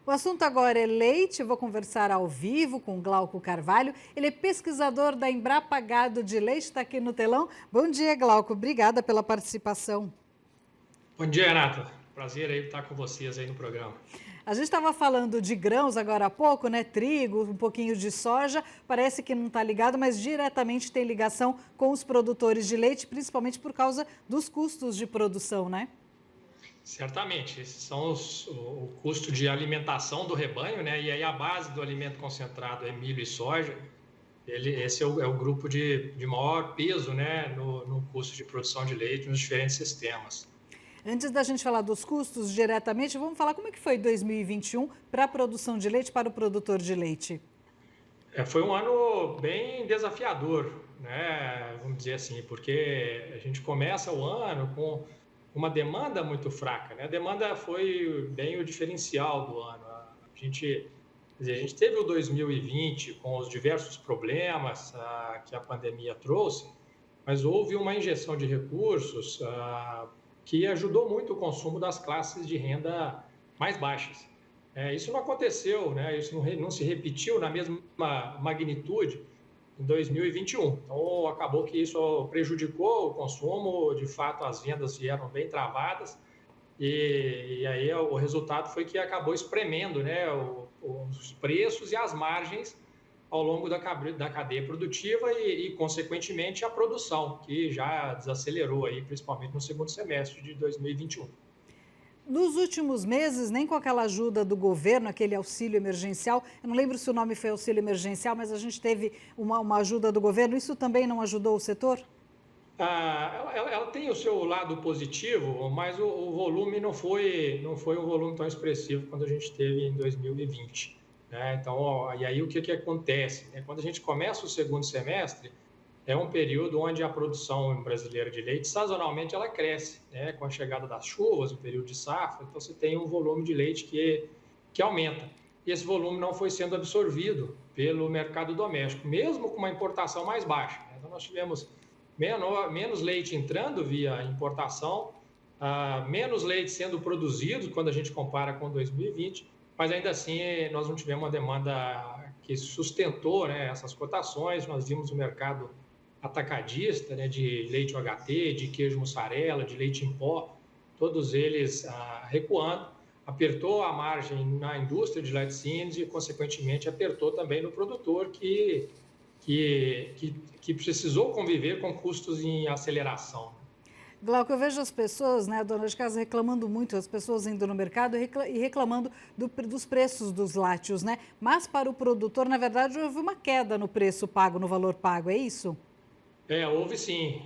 O assunto agora é leite. Vou conversar ao vivo com Glauco Carvalho. Ele é pesquisador da Embrapa Gado de Leite, está aqui no telão. Bom dia, Glauco. Obrigada pela participação. Bom dia, Renata. Prazer aí estar com vocês aí no programa. A gente estava falando de grãos agora há pouco, né? Trigo, um pouquinho de soja. Parece que não está ligado, mas diretamente tem ligação com os produtores de leite, principalmente por causa dos custos de produção, né? Certamente, esses são o custo de alimentação do rebanho, né? E aí a base do alimento concentrado é milho e soja. Esse é o grupo de maior peso, né, no custo de produção de leite nos diferentes sistemas. Antes da gente falar dos custos diretamente, vamos falar como é que foi 2021 para a produção de leite, para o produtor de leite. Foi um ano bem desafiador, né? Vamos dizer assim, porque a gente começa o ano com uma demanda muito fraca, né? A demanda foi bem o diferencial do ano. Quer dizer, a gente teve o 2020 com os diversos problemas que a pandemia trouxe, mas houve uma injeção de recursos que ajudou muito o consumo das classes de renda mais baixas. Isso não aconteceu, né? Isso não se repetiu na mesma magnitude em 2021. Então, acabou que isso prejudicou o consumo, de fato, as vendas vieram bem travadas, e aí o resultado foi que acabou espremendo, né, os preços e as margens ao longo da cadeia produtiva e, consequentemente, a produção, que já desacelerou, aí, principalmente no segundo semestre de 2021. Nos últimos meses, nem com aquela ajuda do governo, aquele auxílio emergencial, eu não lembro se o nome foi auxílio emergencial, mas a gente teve uma ajuda do governo, isso também não ajudou o setor? Ela tem o seu lado positivo, mas o volume não foi um volume tão expressivo quanto a gente teve em 2020. Né? Então, e aí o que acontece? Quando a gente começa o segundo semestre, é um período onde a produção brasileira de leite, sazonalmente, ela cresce, né? Com a chegada das chuvas, o período de safra, então você tem um volume de leite que aumenta. E esse volume não foi sendo absorvido pelo mercado doméstico, mesmo com uma importação mais baixa. Então, nós tivemos menos leite entrando via importação, menos leite sendo produzido quando a gente compara com 2020, mas ainda assim nós não tivemos uma demanda que sustentou, né, essas cotações. Nós vimos o mercado atacadista, né, de leite UHT, de queijo mussarela, de leite em pó, todos eles recuando, apertou a margem na indústria de laticínios e, consequentemente, apertou também no produtor que precisou conviver com custos em aceleração. Glauco, eu vejo as pessoas, né, dona de casa, reclamando muito, as pessoas indo no mercado e reclamando dos preços dos lácteos, né? Mas para o produtor, na verdade, houve uma queda no preço pago, no valor pago, é isso? Houve sim.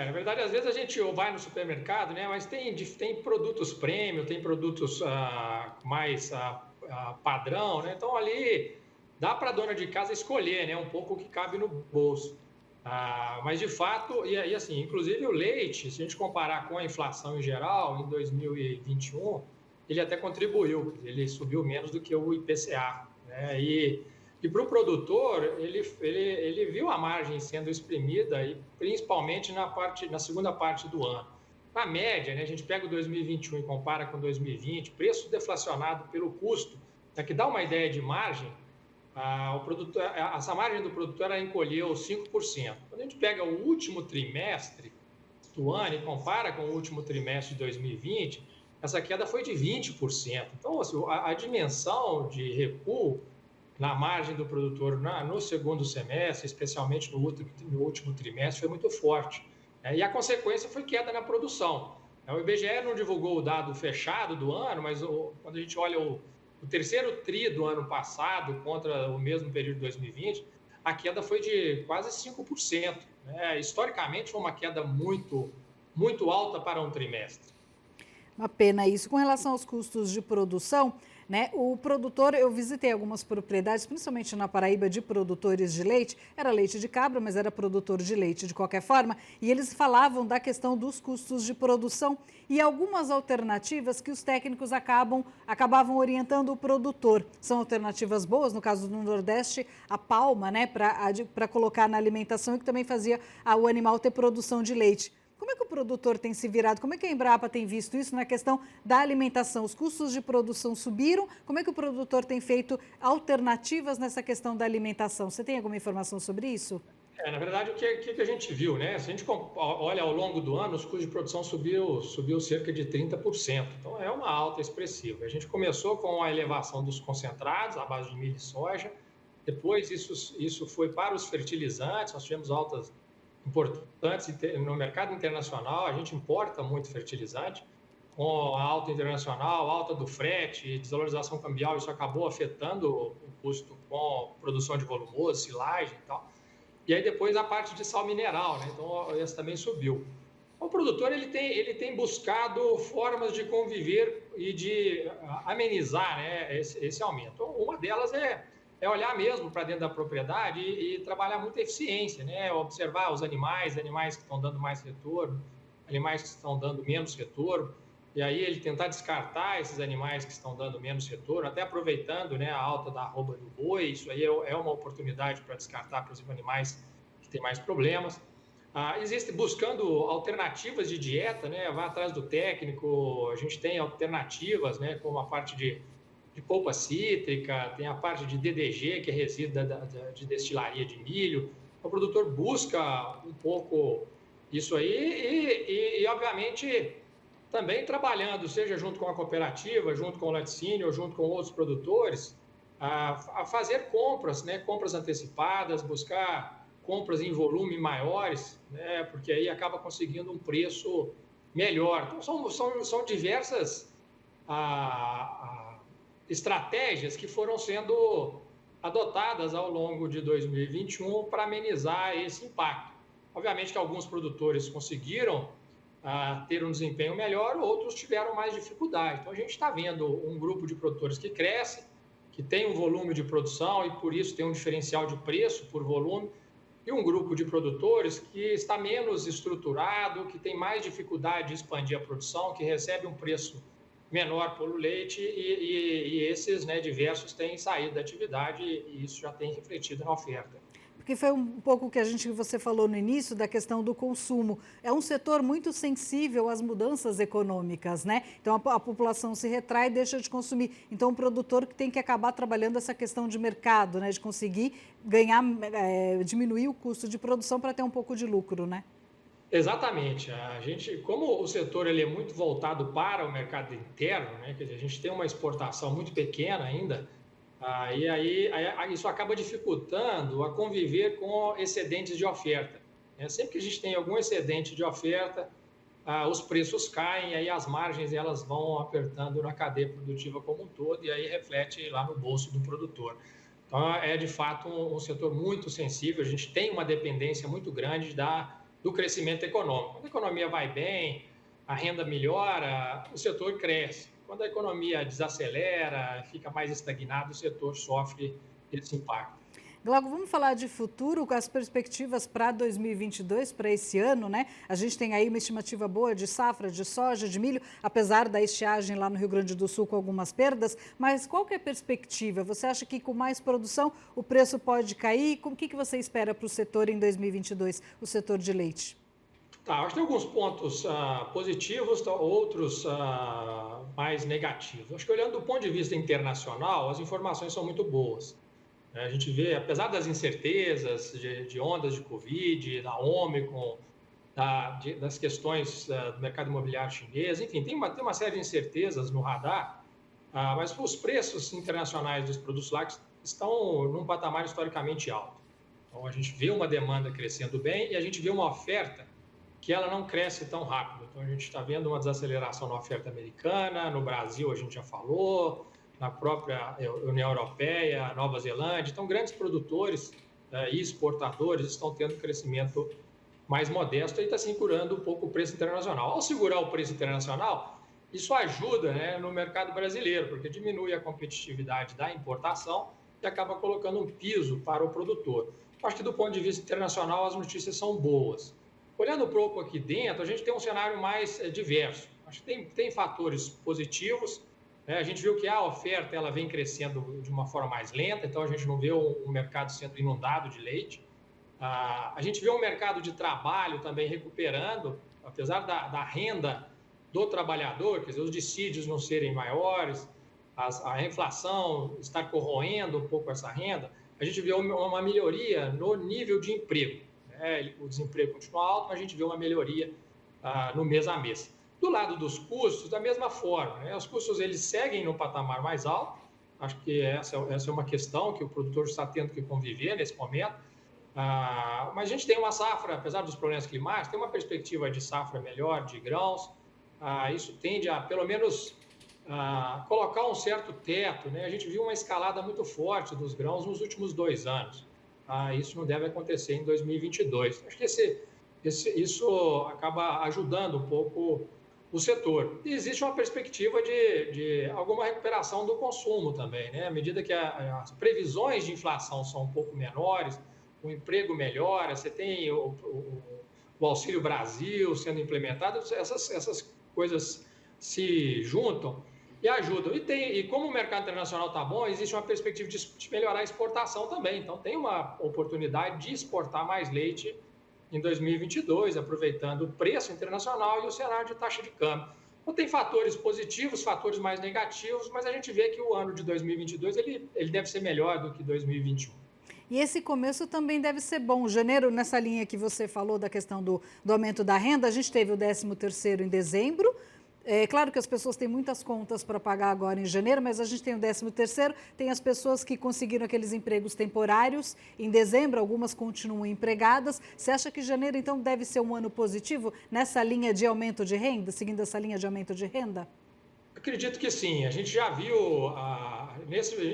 Na verdade, às vezes a gente vai no supermercado, né, mas tem produtos premium, tem produtos mais padrão, né? Então ali dá para a dona de casa escolher, né, um pouco o que cabe no bolso. Mas de fato, e aí assim, inclusive o leite, se a gente comparar com a inflação em geral, em 2021, ele até contribuiu, ele subiu menos do que o IPCA, né? E para o produtor, ele viu a margem sendo exprimida, e principalmente na segunda parte do ano. Na média, né, a gente pega o 2021 e compara com 2020, preço deflacionado pelo custo, que dá uma ideia de margem, essa margem do produtor ela encolheu 5%. Quando a gente pega o último trimestre do ano e compara com o último trimestre de 2020, essa queda foi de 20%. Então, assim, a dimensão de recuo na margem do produtor no segundo semestre, especialmente no último trimestre, foi muito forte. E a consequência foi queda na produção. O IBGE não divulgou o dado fechado do ano, mas quando a gente olha o terceiro TRI do ano passado contra o mesmo período de 2020, a queda foi de quase 5%. Historicamente, foi uma queda muito, muito alta para um trimestre. Uma pena isso. Com relação aos custos de produção, né, o produtor, eu visitei algumas propriedades, principalmente na Paraíba, de produtores de leite. Era leite de cabra, mas era produtor de leite de qualquer forma. E eles falavam da questão dos custos de produção e algumas alternativas que os técnicos acabavam orientando o produtor. São alternativas boas, no caso do Nordeste, a palma, né, para colocar na alimentação, e que também fazia o animal ter produção de leite. Como é que o produtor tem se virado? Como é que a Embrapa tem visto isso na questão da alimentação? Os custos de produção subiram, como é que o produtor tem feito alternativas nessa questão da alimentação? Você tem alguma informação sobre isso? Na verdade, o que a gente viu, né? Se a gente olha ao longo do ano, os custos de produção subiu cerca de 30%. Então, é uma alta expressiva. A gente começou com a elevação dos concentrados, à base de milho e soja. Depois, isso foi para os fertilizantes. Nós tivemos altas importantes no mercado internacional. A gente importa muito fertilizante. Com a alta internacional, alta do frete, desvalorização cambial, isso acabou afetando o custo com produção de volumoso, silagem e tal. E aí depois a parte de sal mineral, né? Então esse também subiu. O produtor ele tem buscado formas de conviver e de amenizar, né, esse aumento. Uma delas é olhar mesmo para dentro da propriedade e trabalhar muita eficiência, né? Observar os animais que estão dando mais retorno, animais que estão dando menos retorno. E aí ele tentar descartar esses animais que estão dando menos retorno, até aproveitando, né, a alta da arroba do boi. Isso aí é uma oportunidade para descartar, por exemplo, animais que têm mais problemas. Existe buscando alternativas de dieta, né, vai atrás do técnico. A gente tem alternativas, né, como a parte de polpa cítrica, tem a parte de DDG, que é resíduo de destilaria de milho. O produtor busca um pouco isso aí e obviamente, também trabalhando, seja junto com a cooperativa, junto com o laticínio, ou junto com outros produtores, a fazer compras, né? Compras antecipadas, buscar compras em volume maiores, né? Porque aí acaba conseguindo um preço melhor. Então, são diversas estratégias que foram sendo adotadas ao longo de 2021 para amenizar esse impacto. Obviamente que alguns produtores conseguiram ter um desempenho melhor, outros tiveram mais dificuldade. Então, a gente está vendo um grupo de produtores que cresce, que tem um volume de produção e, por isso, tem um diferencial de preço por volume, e um grupo de produtores que está menos estruturado, que tem mais dificuldade de expandir a produção, que recebe um preço menor pelo leite e esses, né, diversos têm saído da atividade e isso já tem refletido na oferta. Porque foi um pouco o que você falou no início da questão do consumo. É um setor muito sensível às mudanças econômicas, né? Então a população se retrai e deixa de consumir. Então o produtor que tem que acabar trabalhando essa questão de mercado, né? De conseguir ganhar, diminuir o custo de produção para ter um pouco de lucro, né? Exatamente. A gente, como o setor ele é muito voltado para o mercado interno, né? Quer dizer, a gente tem uma exportação muito pequena ainda. E aí isso acaba dificultando a conviver com excedentes de oferta. Sempre que a gente tem algum excedente de oferta, os preços caem, e aí as margens elas vão apertando na cadeia produtiva como um todo, e aí reflete lá no bolso do produtor. Então, é de fato um setor muito sensível, a gente tem uma dependência muito grande do crescimento econômico. Quando a economia vai bem, a renda melhora, o setor cresce. Quando a economia desacelera, fica mais estagnado, o setor sofre esse impacto. Glauco, vamos falar de futuro, com as perspectivas para 2022, para esse ano, né? A gente tem aí uma estimativa boa de safra, de soja, de milho, apesar da estiagem lá no Rio Grande do Sul com algumas perdas, mas qual que é a perspectiva? Você acha que com mais produção o preço pode cair? O que você espera para o setor em 2022, o setor de leite? Acho que tem alguns pontos positivos, outros mais negativos. Acho que olhando do ponto de vista internacional, as informações são muito boas. A gente vê, apesar das incertezas de ondas de Covid, da Ômicron, das questões do mercado imobiliário chinês, enfim, tem uma série de incertezas no radar, mas os preços internacionais dos produtos lácteos estão num patamar historicamente alto. Então, a gente vê uma demanda crescendo bem e a gente vê uma oferta que ela não cresce tão rápido. Então, a gente está vendo uma desaceleração na oferta americana, no Brasil a gente já falou, na própria União Europeia, Nova Zelândia. Então, grandes produtores e exportadores estão tendo crescimento mais modesto e está segurando um pouco o preço internacional. Ao segurar o preço internacional, isso ajuda, né, no mercado brasileiro, porque diminui a competitividade da importação e acaba colocando um piso para o produtor. Acho que do ponto de vista internacional as notícias são boas. Olhando um pouco aqui dentro, a gente tem um cenário mais diverso. Acho que tem fatores positivos. A gente viu que a oferta ela vem crescendo de uma forma mais lenta, então a gente não vê o mercado sendo inundado de leite. A gente vê um mercado de trabalho também recuperando, apesar da renda do trabalhador, quer dizer, os dissídios não serem maiores, a inflação estar corroendo um pouco essa renda, a gente vê uma melhoria no nível de emprego, né? O desemprego continua alto, mas a gente vê uma melhoria no mês a mês. Do lado dos custos, da mesma forma, né? Os custos eles seguem no patamar mais alto, acho que essa é uma questão que o produtor está tendo que conviver nesse momento, mas a gente tem uma safra, apesar dos problemas climáticos, tem uma perspectiva de safra melhor de grãos, isso tende a, pelo menos, colocar um certo teto, né? A gente viu uma escalada muito forte dos grãos nos últimos 2 anos. Isso não deve acontecer em 2022. Acho que isso acaba ajudando um pouco o setor. E existe uma perspectiva de alguma recuperação do consumo também, né? À medida que as previsões de inflação são um pouco menores, o emprego melhora, você tem o Auxílio Brasil sendo implementado, essas coisas se juntam e ajudam. E como o mercado internacional está bom, existe uma perspectiva de melhorar a exportação também. Então, tem uma oportunidade de exportar mais leite em 2022, aproveitando o preço internacional e o cenário de taxa de câmbio. Então, tem fatores positivos, fatores mais negativos, mas a gente vê que o ano de 2022 ele deve ser melhor do que 2021. E esse começo também deve ser bom. Janeiro, nessa linha que você falou da questão do aumento da renda, a gente teve o 13º em dezembro. É claro que as pessoas têm muitas contas para pagar agora em janeiro, mas a gente tem o 13º, tem as pessoas que conseguiram aqueles empregos temporários em dezembro, algumas continuam empregadas. Você acha que janeiro, então, deve ser um ano positivo nessa linha de aumento de renda, seguindo essa linha de aumento de renda? Acredito que sim. A gente já viu,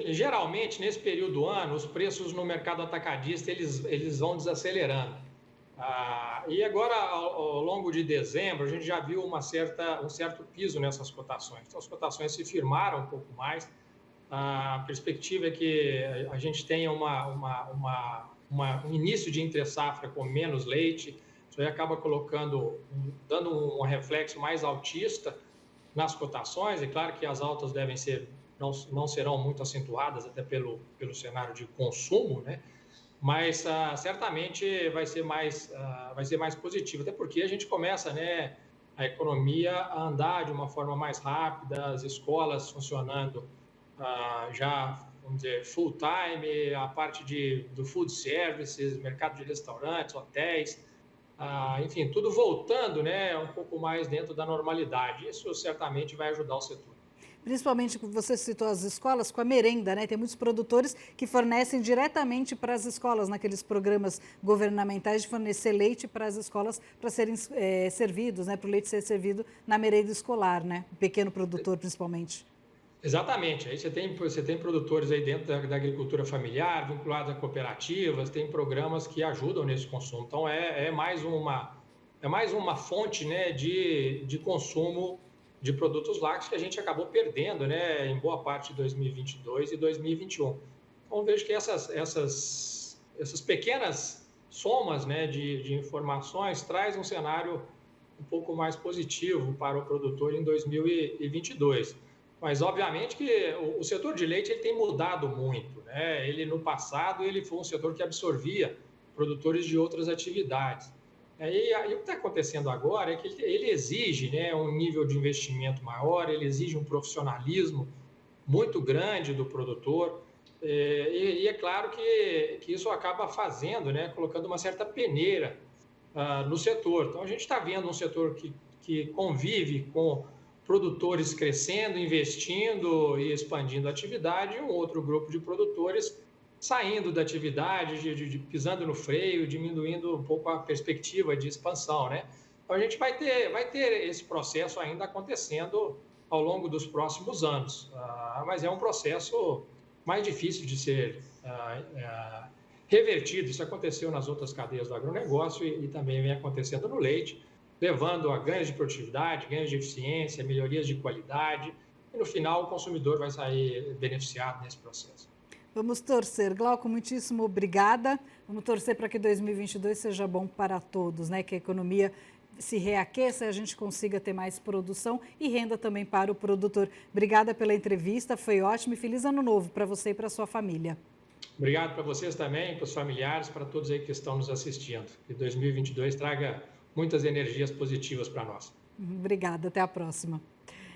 geralmente, nesse período do ano, os preços no mercado atacadista eles vão desacelerando. E agora, ao longo de dezembro, a gente já viu um certo piso nessas cotações. Então, as cotações se firmaram um pouco mais. A perspectiva é que a gente tenha um início de entre-safra com menos leite. Isso aí acaba dando um reflexo mais altista nas cotações. É claro que as altas não serão muito acentuadas, até pelo cenário de consumo, né? Mas certamente vai ser mais positivo, até porque a gente começa, né, a economia a andar de uma forma mais rápida, as escolas funcionando já, vamos dizer, full time, a parte do food services, mercado de restaurantes, hotéis, enfim, tudo voltando, né, um pouco mais dentro da normalidade. Isso certamente vai ajudar o setor. Principalmente, você citou as escolas, com a merenda, né? Tem muitos produtores que fornecem diretamente para as escolas, naqueles programas governamentais de fornecer leite para as escolas para serem servidos, né? Para o leite ser servido na merenda escolar, né? O pequeno produtor, principalmente. Exatamente. Aí você tem produtores aí dentro da agricultura familiar, vinculados a cooperativas, tem programas que ajudam nesse consumo. Então, é mais uma fonte, né, de consumo de produtos lácteos que a gente acabou perdendo, né, em boa parte de 2022 e 2021. Então, vejo que essas pequenas somas, né, de informações traz um cenário um pouco mais positivo para o produtor em 2022. Mas, obviamente, que o setor de leite ele tem mudado muito, né? No passado, ele foi um setor que absorvia produtores de outras atividades. E o que está acontecendo agora é que ele exige, né, um nível de investimento maior, ele exige um profissionalismo muito grande do produtor, e é claro que isso acaba fazendo, né, colocando uma certa peneira no setor. Então, a gente está vendo um setor que convive com produtores crescendo, investindo e expandindo a atividade, e um outro grupo de produtores saindo da atividade, pisando no freio, diminuindo um pouco a perspectiva de expansão, né? Então, a gente vai ter esse processo ainda acontecendo ao longo dos próximos anos, mas é um processo mais difícil de ser revertido. Isso aconteceu nas outras cadeias do agronegócio e também vem acontecendo no leite, levando a ganhos de produtividade, ganhos de eficiência, melhorias de qualidade, e no final o consumidor vai sair beneficiado nesse processo. Vamos torcer. Glauco, muitíssimo obrigada. Vamos torcer para que 2022 seja bom para todos, né? Que a economia se reaqueça, a gente consiga ter mais produção e renda também para o produtor. Obrigada pela entrevista, foi ótimo e feliz ano novo para você e para a sua família. Obrigado para vocês também, para os familiares, para todos aí que estão nos assistindo. Que 2022 traga muitas energias positivas para nós. Obrigada, até a próxima.